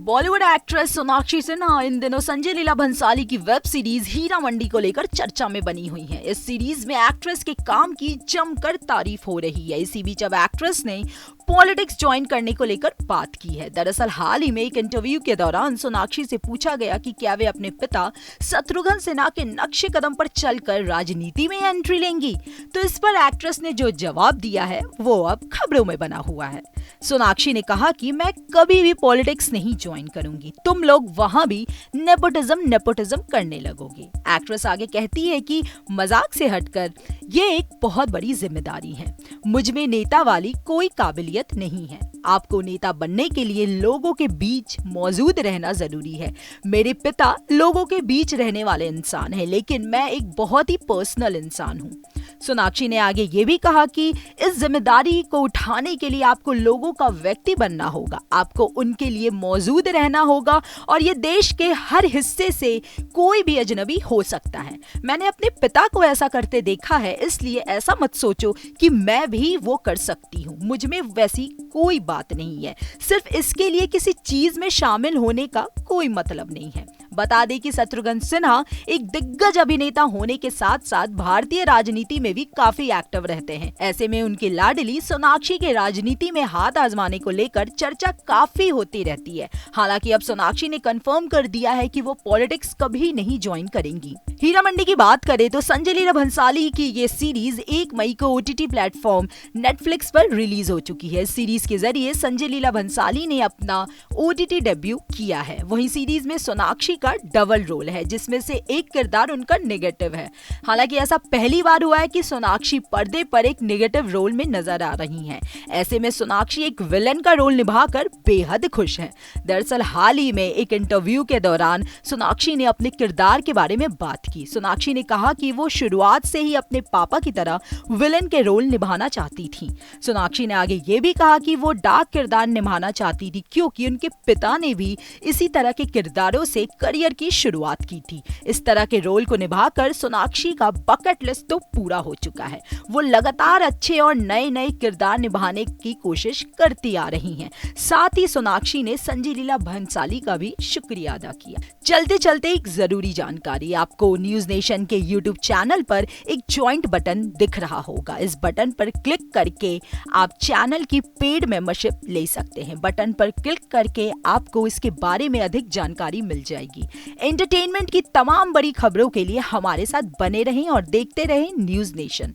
Bollywood actress Sonakshi Sinha इन दिनों संजय लीला भंसाली की web series Heera Mandi को लेकर चर्चा में बनी हुई हैं। इस सीरीज में एक्ट्रेस के काम की जमकर तारीफ हो रही है। इसी बीच अब एक्ट्रेस ने पॉलिटिक्स ज्वाइन करने को लेकर बात की है। दरअसल हाल ही में एक इंटरव्यू के दौरान सोनाक्षी से पूछा गया कि क्या वे अपने पिता शत्रुघ्न सिन्हा के नक्शे कदम पर चलकर राजनीति में एंट्री लेंगी, तो इस पर एक्ट्रेस ने जो जवाब दिया है वो अब खबरों में बना हुआ है। सोनाक्षी ने कहा कि मैं कभी भी पॉलिटिक्स नहीं ज्वाइन करूंगी, तुम लोग वहां भी नेपोटिज्म करने लगोगे। एक्ट्रेस आगे कहती है कि मजाक से हटकर ये एक बहुत बड़ी जिम्मेदारी है। मुझ में नेता वाली कोई काबिलियत नहीं है। आपको नेता बनने के लिए लोगों के बीच मौजूद रहना जरूरी है। मेरे पिता लोगों के बीच रहने वाले इंसान हैं, लेकिन मैं एक बहुत ही पर्सनल इंसान हूँ। सोनाक्षी ने आगे ये भी कहा कि इस जिम्मेदारी को उठाने के लिए आपको लोगों का व्यक्ति बनना होगा, आपको उनके लिए मौजूद रहना होगा और ये देश के हर हिस्से से कोई भी अजनबी हो सकता है। मैंने अपने पिता को ऐसा करते देखा है, इसलिए ऐसा मत सोचो कि मैं भी वो कर सकती हूँ। मुझ में वैसी कोई बात नहीं है। सिर्फ इसके लिए किसी चीज में शामिल होने का कोई मतलब नहीं है। बता दें कि शत्रुघ्न सिन्हा एक दिग्गज अभिनेता होने के साथ साथ भारतीय राजनीति में भी काफी एक्टिव रहते हैं। ऐसे में उनकी लाडली सोनाक्षी के राजनीति में हाथ आजमाने को लेकर चर्चा काफी होती रहती है। हालांकि अब सोनाक्षी ने कंफर्म कर दिया है कि वो पॉलिटिक्स कभी नहीं ज्वाइन करेंगी। हीरा मंडी की बात करें तो संजय लीला भंसाली की ये सीरीज 1 मई को OTT प्लेटफॉर्म नेटफ्लिक्स पर रिलीज हो चुकी है। इस सीरीज के जरिए संजय लीला भंसाली ने अपना OTT डेब्यू किया है। वहीं सीरीज में सोनाक्षी का डबल रोल है, जिसमें से एक किरदार उनका नेगेटिव है। हालांकि ऐसा पहली बार हुआ है कि सोनाक्षी पर्दे पर एक नेगेटिव रोल में नजर आ रही हैं। ऐसे में सोनाक्षी एक विलन का रोल निभाकर बेहद खुश हैं। दरअसल हाल ही में एक इंटरव्यू के दौरान सोनाक्षी ने अपने किरदार के बारे में बात की। सोनाक्षी ने कहा कि वो शुरुआत से ही अपने पापा की तरह विलन के रोल निभाना चाहती थी। सोनाक्षी ने आगे ये भी कहा कि वो डार्क किरदार निभाना चाहती थी, क्योंकि उनके पिता ने भी इसी तरह के किरदारों से करियर की शुरुआत की थी। इस तरह के रोल को निभाकर सोनाक्षी का बकेट लिस्ट तो पूरा हो चुका है। वो लगातार अच्छे और नए नए किरदार निभाने की कोशिश करती आ रही हैं। साथ ही सोनाक्षी ने संजय लीला भंसाली का भी शुक्रिया अदा किया। चलते चलते एक जरूरी जानकारी, आपको न्यूज नेशन के YouTube चैनल पर एक ज्वाइंट बटन दिख रहा होगा। इस बटन पर क्लिक करके आप चैनल की पेड मेंबरशिप ले सकते हैं। बटन पर क्लिक करके आपको इसके बारे में अधिक जानकारी मिल जाएगी। एंटरटेनमेंट की तमाम बड़ी खबरों के लिए हमारे साथ बने रहें और देखते रहें न्यूज नेशन।